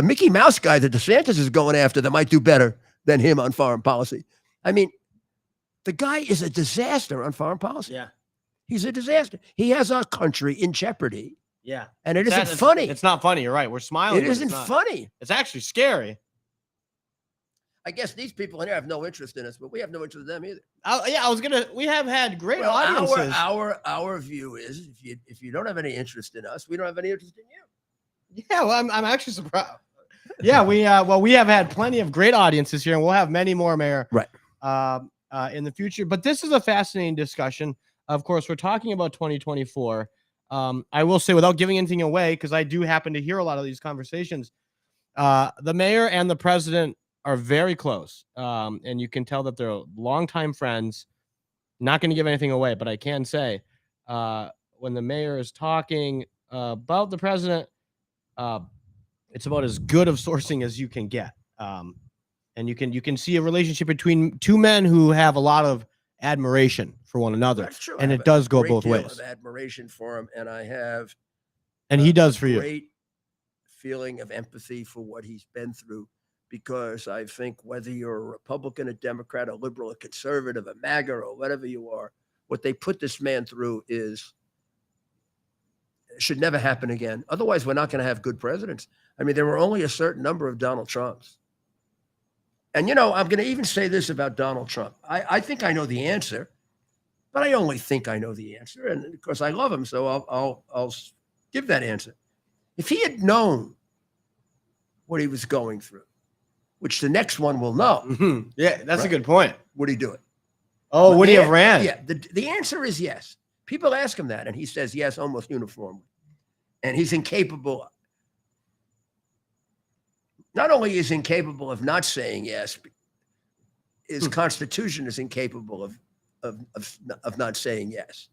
Mickey Mouse guy that DeSantis is going after that might do better than him on foreign policy. I mean, the guy is a disaster on foreign policy. Yeah. He's a disaster. He has our country in jeopardy. Yeah. And it isn't funny. It's not funny. You're right. We're smiling. It but isn't it's not. funny. It's actually scary. I guess these people in here have no interest in us, but we have no interest in them either. We have had great Well, audiences. our view is if you don't have any interest in us, we don't have any interest in you. Yeah, well, I'm actually surprised. Yeah, we have had plenty of great audiences here, and we'll have many more, Mayor. Right. In the future. But this is a fascinating discussion. Of course, we're talking about 2024. I will say, without giving anything away, because I do happen to hear a lot of these conversations, the mayor and the president are very close, and you can tell that they're longtime friends. Not going to give anything away, but I can say when the mayor is talking about the president, it's about as good of sourcing as you can get, and you can see a relationship between two men who have a lot of admiration for one another. That's true. And I it have does a go great both deal ways. of admiration for him, and I have And he does for you. great feeling of empathy for what he's been through, because I think whether you're a Republican, a Democrat, a liberal, a conservative, a MAGA, or whatever you are, what they put this man through should never happen again. Otherwise, we're not going to have good presidents. I mean, there were only a certain number of Donald Trumps. And, I'm going to even say this about Donald Trump. I think I know the answer, but I only think I know the answer. And of course, I love him, so I'll give that answer. If he had known what he was going through, which the next one will know, Mhm. Yeah, that's a Right. good point. would he do it? Oh, would he have The- ran? Yeah, the answer is yes. People ask him that, and he says yes almost uniformly. And he's incapable. Not only is incapable of not saying yes, his constitution is incapable of not saying yes.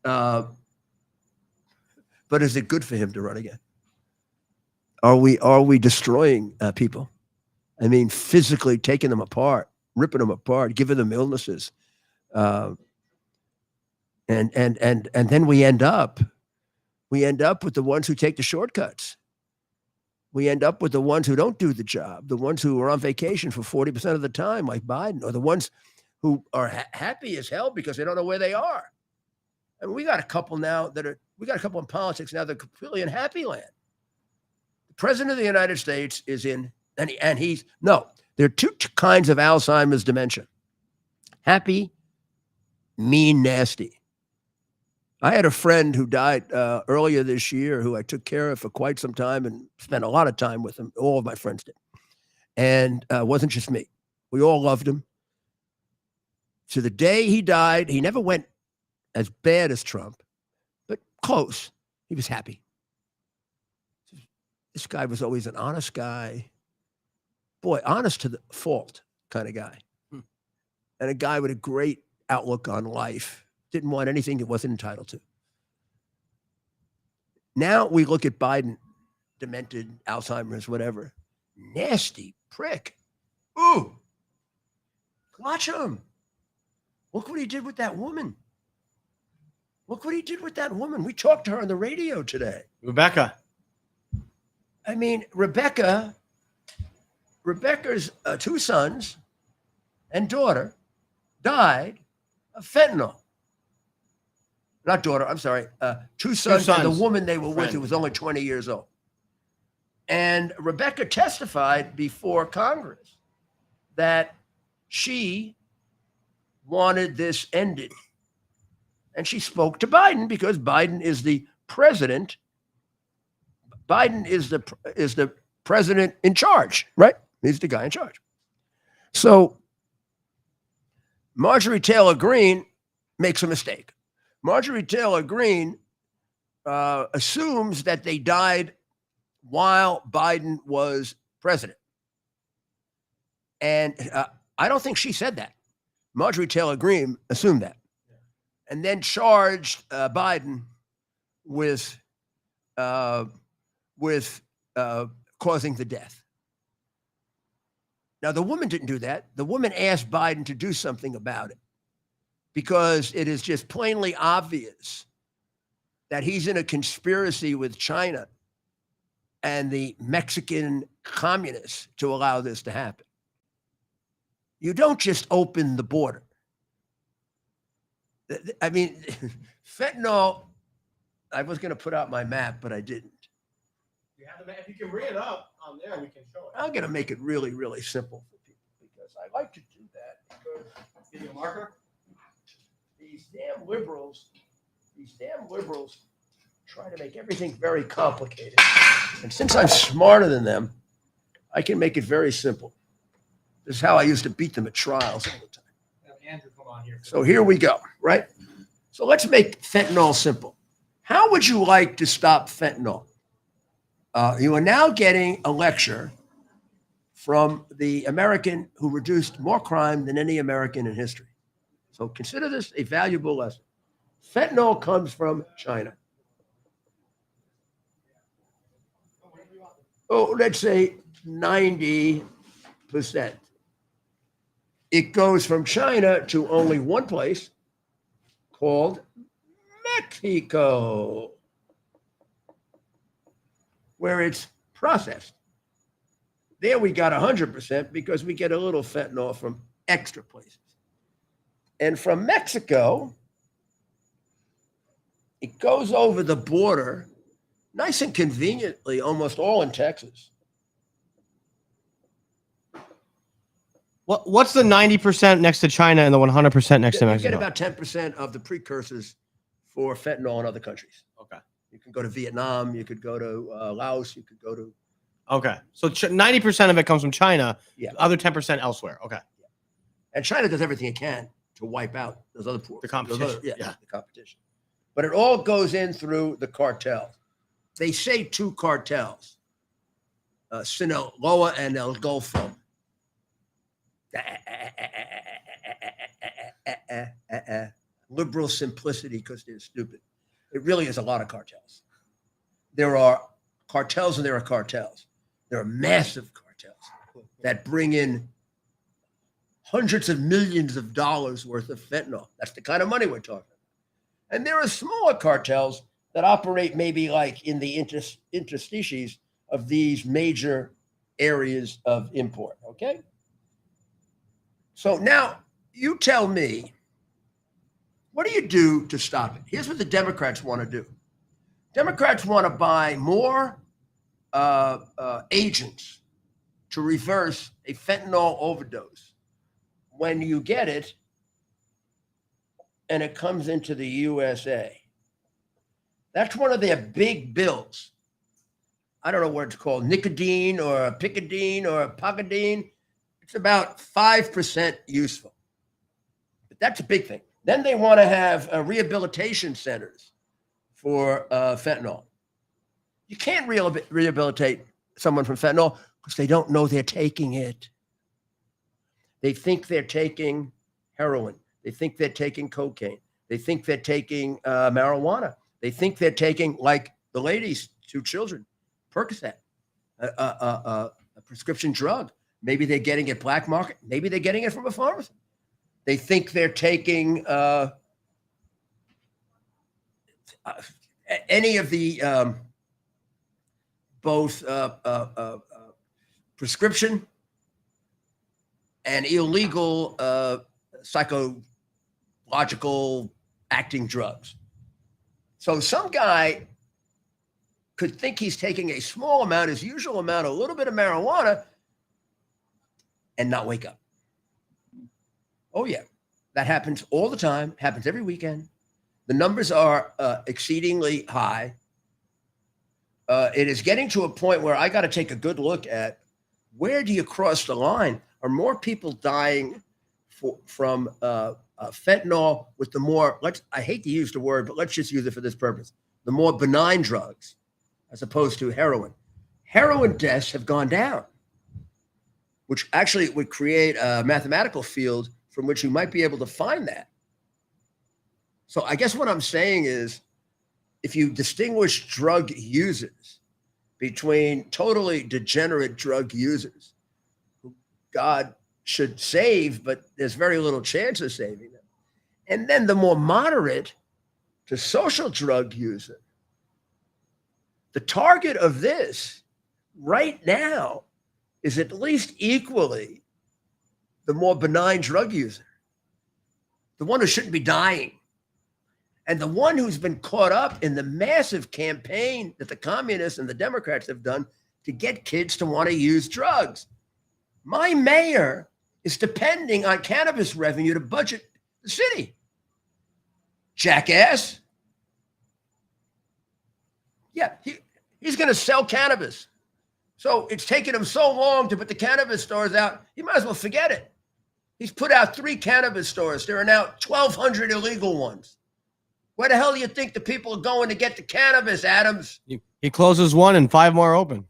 But is it good for him to run again? Are we destroying people? I mean, physically taking them apart, ripping them apart, giving them illnesses, and then we end up with the ones who take the shortcuts. We end up with the ones who don't do the job, the ones who are on vacation for 40% of the time, like Biden, or the ones who are happy as hell because they don't know where they are. And we got a couple now we got a couple in politics now that are completely in happy land. The president of the United States is in, there are two kinds of Alzheimer's dementia: happy, mean, nasty. I had a friend who died earlier this year who I took care of for quite some time and spent a lot of time with him. All of my friends did. And it wasn't just me. We all loved him. To the day he died, he never went as bad as Trump, but close. He was happy. This guy was always an honest guy. Boy, honest to the fault kind of guy. And a guy with a great outlook on life. Didn't want anything he wasn't entitled to. Now we look at Biden, demented, Alzheimer's, whatever. Nasty prick. Ooh. Watch him. Look what he did with that woman. Look what he did with that woman. We talked to her on the radio today. Rebecca. I mean, Rebecca's two sons and daughter died of fentanyl. Not daughter, I'm sorry. Two sons and the woman they were with who was only 20 years old. And Rebecca testified before Congress that she wanted this ended. And she spoke to Biden because Biden is the president. Biden is the president in charge, right? He's the guy in charge. So Marjorie Taylor Greene makes a mistake. Marjorie Taylor Greene assumes that they died while Biden was president. And I don't think she said that. Marjorie Taylor Greene assumed that, and then charged Biden with causing the death. Now, the woman didn't do that. The woman asked Biden to do something about it because it is just plainly obvious that he's in a conspiracy with China and the Mexican communists to allow this to happen. You don't just open the border. I mean, fentanyl, I was going to put out my map, but I didn't. You have the, if you can bring it up on there, we can show it. I'm going to make it really, really simple for people because I like to do that because Give you a marker. these damn liberals try to make everything very complicated. And since I'm smarter than them, I can make it very simple. This is how I used to beat them at trials all the time. Have Andrew come on here. So here we go, right? So let's make fentanyl simple. How would you like to stop fentanyl? You are now getting a lecture from the American who reduced more crime than any American in history. So consider this a valuable lesson. Fentanyl comes from China. Oh, let's say 90%. It goes from China to only one place called Mexico, where it's processed. There we got 100% because we get a little fentanyl from extra places. And from Mexico, it goes over the border, nice and conveniently, almost all in Texas. What's the 90% next to China and the 100% next to You Mexico? get about 10% of the precursors for fentanyl in other countries. Okay. You can go to Vietnam, you could go to Laos, you could go to. Okay. So 90% of it comes from China. Yeah. The other 10% elsewhere. Okay. And China does everything it can to wipe out those other ports. The competition. Yeah, Yeah. the competition. But it all goes in through the cartel. They say two cartels, Sinaloa and El Golfo. Liberal simplicity because they're stupid. It really is a lot of cartels. There are cartels and there are cartels. There are massive cartels that bring in hundreds of millions of dollars worth of fentanyl. That's the kind of money we're talking about. And there are smaller cartels that operate maybe like in the interstices of these major areas of import, okay? So now you tell me, what do you do to stop it? Here's what the Democrats want to do. Democrats want to buy more agents to reverse a fentanyl overdose. When you get it and it comes into the USA, that's one of their big bills. I don't know what it's called, nicodine or picadine or pagadine. It's about 5% useful. But that's a big thing. Then they want to have rehabilitation centers for fentanyl. You can't rehabilitate someone from fentanyl because they don't know they're taking it. They think they're taking heroin. They think they're taking cocaine. They think they're taking marijuana. They think they're taking, like the ladies, 2 children, Percocet, a prescription drug. Maybe they're getting it black market. Maybe they're getting it from a pharmacy. They think they're taking any of the both prescription and illegal psychological acting drugs. So some guy could think he's taking a small amount, his usual amount, a little bit of marijuana, and not wake up. Oh, yeah. That happens all the time, happens every weekend. The numbers are exceedingly high. It is getting to a point where I got to take a good look at where do you cross the line? Are more people dying from fentanyl with the more, I hate to use the word, but let's just use it for this purpose, the more benign drugs as opposed to heroin? heroin deaths have gone down, which actually would create a mathematical field from which you might be able to find that. So I guess what I'm saying is, if you distinguish drug users between totally degenerate drug users who God should save, but there's very little chance of saving them, and then the more moderate to social drug user, the target of this right now is at least equally the more benign drug user, the one who shouldn't be dying. And the one who's been caught up in the massive campaign that the communists and the Democrats have done to get kids to want to use drugs. My mayor is depending on cannabis revenue to budget the city. Jackass. Yeah, he's going to sell cannabis. So it's taken him so long to put the cannabis stores out, he might as well forget it. He's put out 3 cannabis stores. There are now 1,200 illegal ones. Where the hell do you think the people are going to get the cannabis, Adams? He closes one and 5 more open.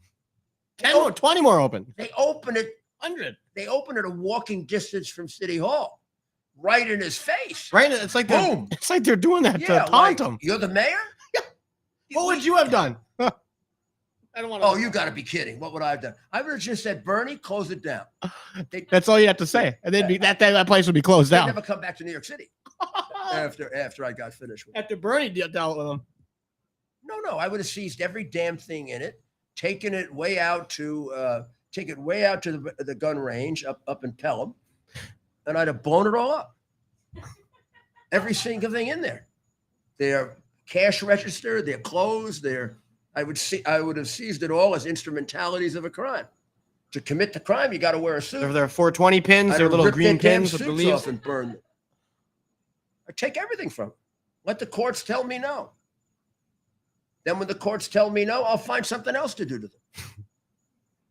10 more, 20 more open. They open it 100. They open it a walking distance from City Hall, right in his face. Right? It's like Boom. It's like they're doing that to like, taunt him. You're the mayor? What would you have done? I don't want to. Oh, you got to be kidding. What would I have done? I would have just said, Bernie, close it down. That's all you have to say. And then that place would be closed They'd down. never come back to New York City after I got finished with it. After Bernie dealt with them. No. I would have seized every damn thing in it, taken it way out to the gun range up in Pelham, and I'd have blown it all up. Every single thing in there. Their cash register, their clothes, I would have seized it all as instrumentalities of a crime. To commit the crime, you got to wear a suit. There are 420 pins, there are little green pins with the leaves off and burn them. I take everything from them. Let the courts tell me no. Then when the courts tell me no, I'll find something else to do to them.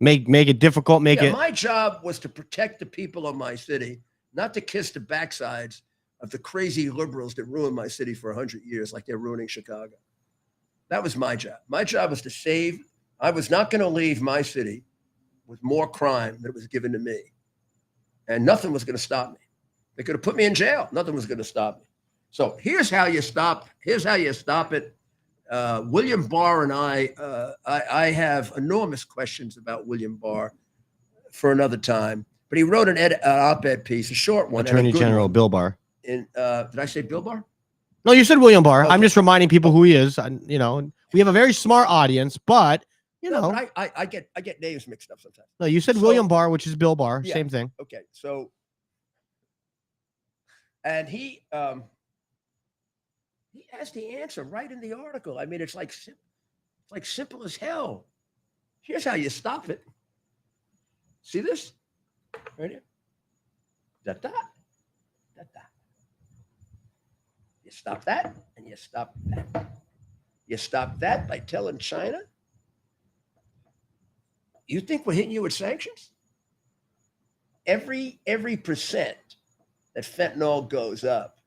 Make it difficult. My job was to protect the people of my city, not to kiss the backsides of the crazy liberals that ruined my city for 100 years, like they're ruining Chicago. That was my job. My job was to save. I was not going to leave my city with more crime than was given to me. And nothing was going to stop me. They could have put me in jail. Nothing was going to stop me. So here's how you stop it. William Barr and I have enormous questions about William Barr for another time. But he wrote an op-ed piece, a short one. Attorney General Bill Barr. Did I say Bill Barr? No, you said William Barr. Okay. I'm just reminding people who he is. We have a very smart audience, but But I get names mixed up sometimes. No, you said William Barr, which is Bill Barr. Yeah. Same thing. Okay, so and he has the answer right in the article. I mean, it's like simple as hell. Here's how you stop it. See this? Right here. Da da da da. You stop that, and you stop that. You stop that by telling China, you think we're hitting you with sanctions? Every percent that fentanyl goes up,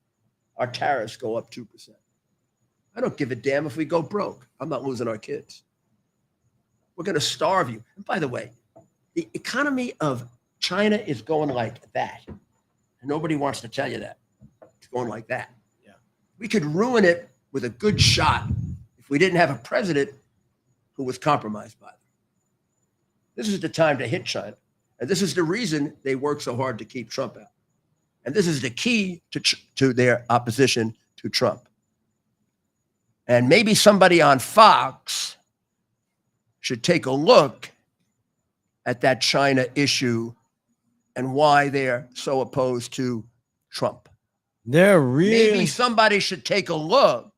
our tariffs go up 2%. I don't give a damn if we go broke. I'm not losing our kids. We're going to starve you. And by the way, the economy of China is going like that. And nobody wants to tell you that. It's going like that. Yeah. We could ruin it with a good shot if we didn't have a president who was compromised by them. This is the time to hit China. And this is the reason they work so hard to keep Trump out. And this is the key to their opposition to Trump. And maybe somebody on Fox should take a look at that China issue and why they're so opposed to Trump. They're really. Maybe somebody should take a look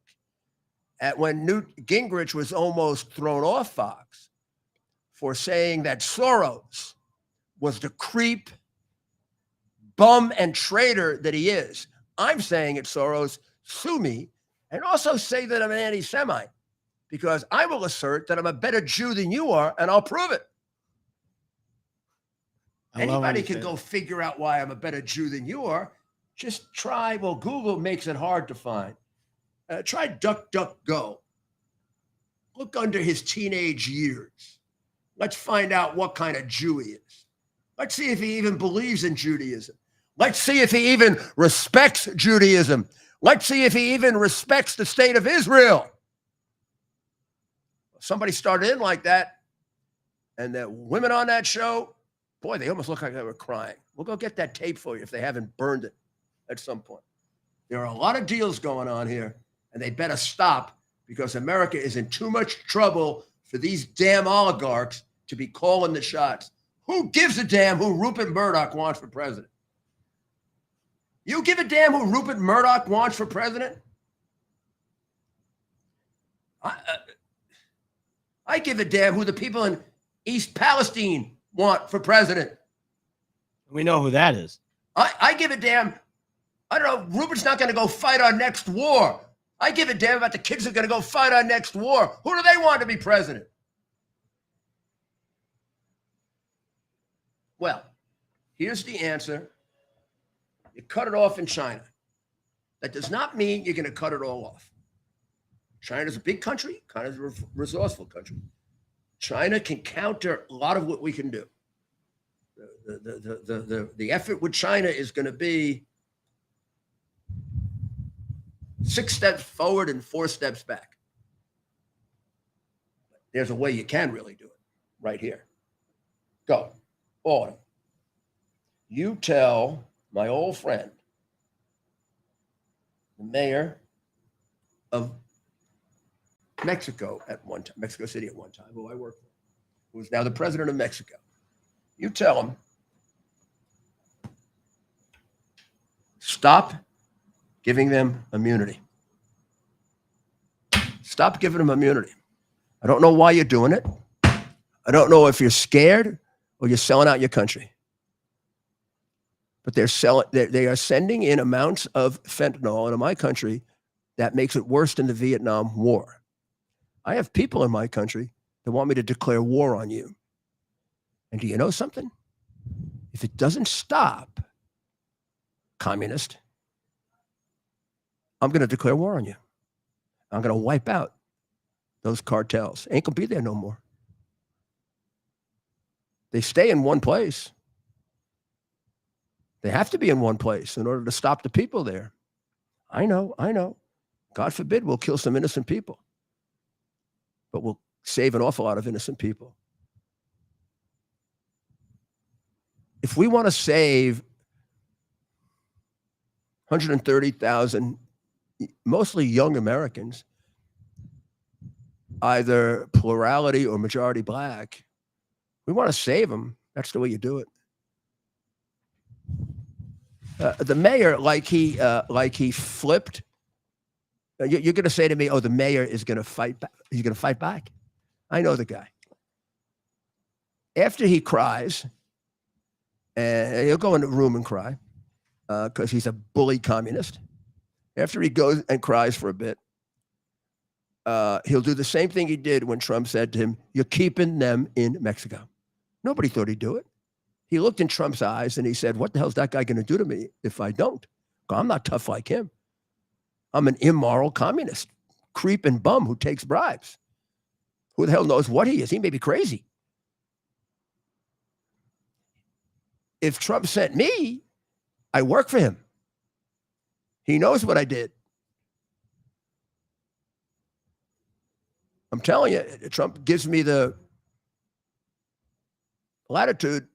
at when Newt Gingrich was almost thrown off Fox for saying that Soros was the creep, bum, and traitor that he is. I'm saying it, Soros, sue me, and also say that I'm an anti-Semite, because I will assert that I'm a better Jew than you are, and I'll prove it. Anybody can go figure out why I'm a better Jew than you are. Just try. Well, Google makes it hard to find. Try DuckDuckGo. Look under his teenage years. Let's find out what kind of Jew he is. Let's see if he even believes in Judaism. Let's see if he even respects Judaism. Let's see if he even respects the state of Israel. Somebody started in like that, and the women on that show, boy, they almost look like they were crying. We'll go get that tape for you if they haven't burned it at some point. There are a lot of deals going on here, and they better stop because America is in too much trouble for these damn oligarchs to be calling the shots. Who gives a damn who Rupert Murdoch wants for president? You give a damn who Rupert Murdoch wants for president? I give a damn who the people in East Palestine want for president. We know who that is. I give a damn. I don't know. Rupert's not going to go fight our next war. I give a damn about the kids who are going to go fight our next war. Who do they want to be president? Well, here's the answer. You cut it off in China. That does not mean you're going to cut it all off. China's a big country, kind of a resourceful country. China can counter a lot of what we can do. The effort with China is going to be 6 steps forward and 4 steps back. There's a way you can really do it right here. Go. All of them. You tell my old friend, the mayor of Mexico at one time, Mexico City at one time, who I worked for, who is now the president of Mexico. You tell him, stop giving them immunity. Stop giving them immunity. I don't know why you're doing it. I don't know if you're scared or you're selling out your country. But they are sending in amounts of fentanyl into my country that makes it worse than the Vietnam War. I have people in my country that want me to declare war on you. And do you know something? If it doesn't stop, communist, I'm going to declare war on you. I'm going to wipe out those cartels. Ain't going to be there no more. They stay in one place. They have to be in one place in order to stop the people there. I know. God forbid we'll kill some innocent people. But we'll save an awful lot of innocent people. If we want to save 130,000, mostly young Americans, either plurality or majority black, we want to save them. That's the way you do it. The mayor, like he flipped. You're going to say to me, "Oh, the mayor is going to fight back. He's going to fight back." I know the guy. After he cries, and he'll go in the room and cry because he's a bully communist. After he goes and cries for a bit, he'll do the same thing he did when Trump said to him, "You're keeping them in Mexico." Nobody thought he'd do it. He looked in Trump's eyes and he said, "What the hell's that guy going to do to me if I don't? I'm not tough like him. I'm an immoral communist, creep and bum who takes bribes. Who the hell knows what he is? He may be crazy." If Trump sent me, I work for him. He knows what I did. I'm telling you, Trump gives me the latitude.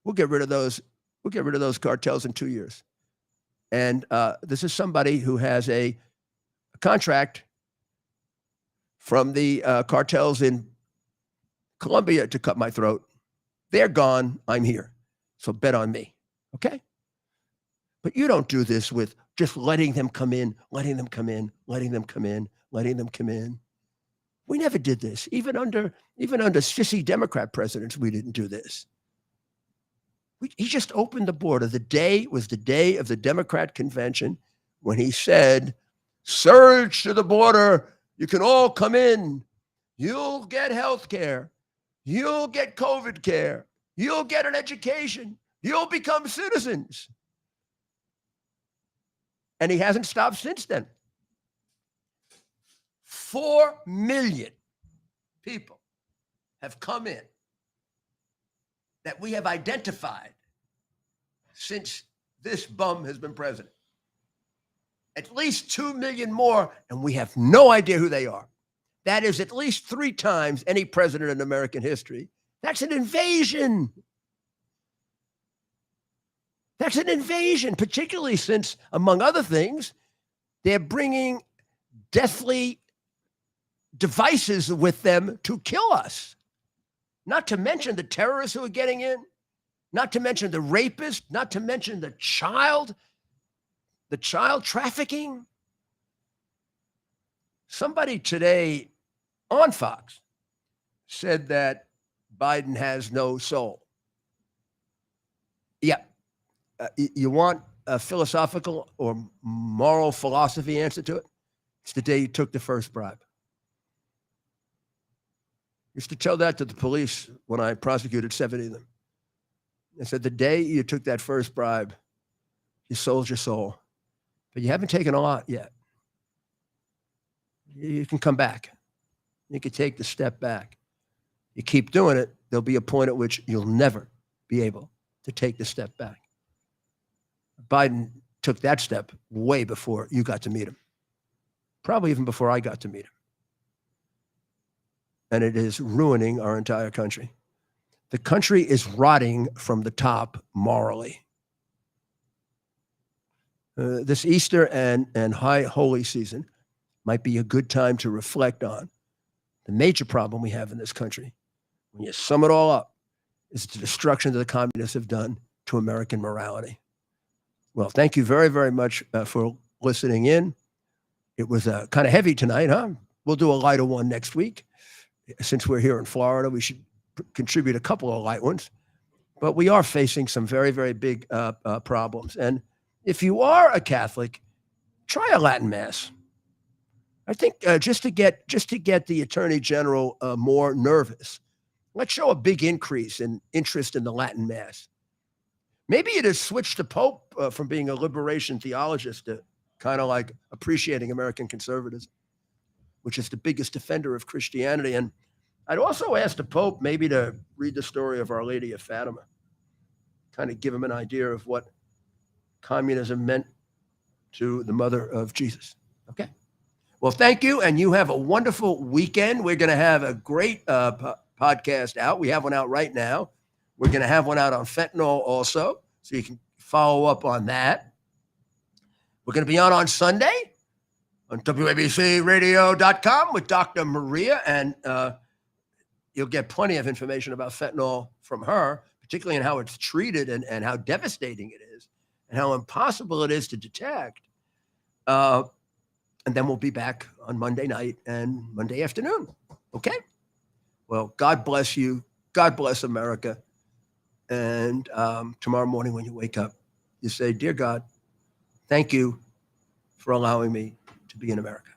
We'll get rid of those. We'll get rid of those cartels in 2 years. And this is somebody who has a contract from the cartels in Colombia to cut my throat. They're gone. I'm here. So bet on me. Okay? But you don't do this with just letting them come in, letting them come in, letting them come in, letting them come in. We never did this. Even under sissy Democrat presidents, we didn't do this. He just opened the border. The day was the day of the Democrat convention when he said, "Surge to the border. You can all come in. You'll get health care. You'll get COVID care. You'll get an education. You'll become citizens." And he hasn't stopped since then. 4 million people have come in that we have identified since this bum has been president. At least 2 million more, and we have no idea who they are. That is at least 3 times any president in American history. That's an invasion. That's an invasion, particularly since, among other things, they're bringing deathly devices with them to kill us. Not to mention the terrorists who are getting in, not to mention the rapists, not to mention the child trafficking. Somebody today on Fox said that Biden has no soul. Yeah. You want a philosophical or moral philosophy answer to it? It's the day you took the first bribe. I used to tell that to the police when I prosecuted 70 of them. I said, the day you took that first bribe, you sold your soul. But you haven't taken a lot yet. You can come back. You can take the step back. You keep doing it, there'll be a point at which you'll never be able to take the step back. Biden took that step way before you got to meet him. Probably even before I got to meet him. And it is ruining our entire country. The country is rotting from the top morally. This Easter and High Holy season might be a good time to reflect on the major problem we have in this country. When you sum it all up, is the destruction that the communists have done to American morality. Well, thank you very, very much for listening in. It was kind of heavy tonight, huh? We'll do a lighter one next week. Since we're here in Florida, we should contribute a couple of light ones. But we are facing some very, very big problems. And if you are a Catholic, try a Latin Mass. I think just to get the Attorney General more nervous, let's show a big increase in interest in the Latin Mass. Maybe it has switched the Pope from being a liberation theologist to kind of like appreciating American conservatism, which is the biggest defender of Christianity. And I'd also ask the Pope maybe to read the story of Our Lady of Fatima, kind of give him an idea of what communism meant to the mother of Jesus. Okay. Well, thank you. And you have a wonderful weekend. We're going to have a great podcast out. We have one out right now. We're going to have one out on fentanyl also, so you can follow up on that. We're going to be on Sunday on WABCradio.com with Dr. Maria, and you'll get plenty of information about fentanyl from her, particularly in how it's treated and how devastating it is and how impossible it is to detect. And then we'll be back on Monday night and Monday afternoon. Okay? Well, God bless you. God bless America. And tomorrow morning when you wake up, you say, Dear God, thank you for allowing me to be in America.